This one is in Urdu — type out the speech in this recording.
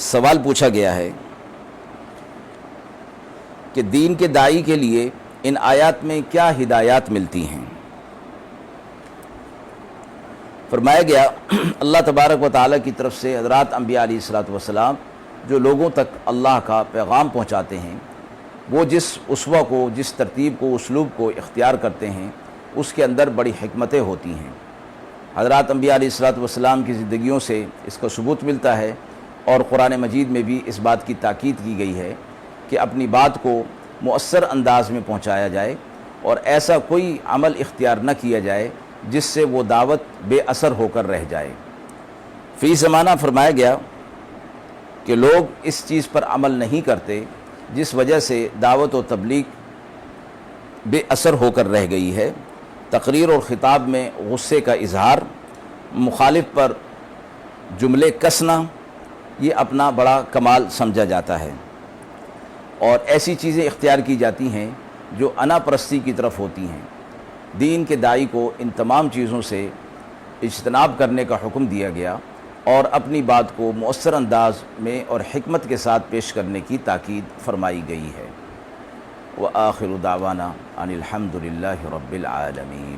سوال پوچھا گیا ہے کہ دین کے داعی کے لیے ان آیات میں کیا ہدایات ملتی ہیں؟ فرمایا گیا اللہ تبارک و تعالیٰ کی طرف سے حضرات انبیاء علیہ الصلوۃ والسلام جو لوگوں تک اللہ کا پیغام پہنچاتے ہیں، وہ جس اسوہ کو، جس ترتیب کو، اسلوب کو اختیار کرتے ہیں، اس کے اندر بڑی حکمتیں ہوتی ہیں۔ حضرات انبیاء علیہ الصلوۃ والسلام کی زندگیوں سے اس کا ثبوت ملتا ہے، اور قرآن مجید میں بھی اس بات کی تاکید کی گئی ہے کہ اپنی بات کو مؤثر انداز میں پہنچایا جائے اور ایسا کوئی عمل اختیار نہ کیا جائے جس سے وہ دعوت بے اثر ہو کر رہ جائے۔ فی زمانہ فرمایا گیا کہ لوگ اس چیز پر عمل نہیں کرتے، جس وجہ سے دعوت و تبلیغ بے اثر ہو کر رہ گئی ہے۔ تقریر اور خطاب میں غصے کا اظہار، مخالف پر جملے کسنا، یہ اپنا بڑا کمال سمجھا جاتا ہے، اور ایسی چیزیں اختیار کی جاتی ہیں جو انا پرستی کی طرف ہوتی ہیں۔ دین کے داعی کو ان تمام چیزوں سے اجتناب کرنے کا حکم دیا گیا اور اپنی بات کو مؤثر انداز میں اور حکمت کے ساتھ پیش کرنے کی تاکید فرمائی گئی ہے۔ وآخر دعوانا ان الحمد للہ رب العالمین۔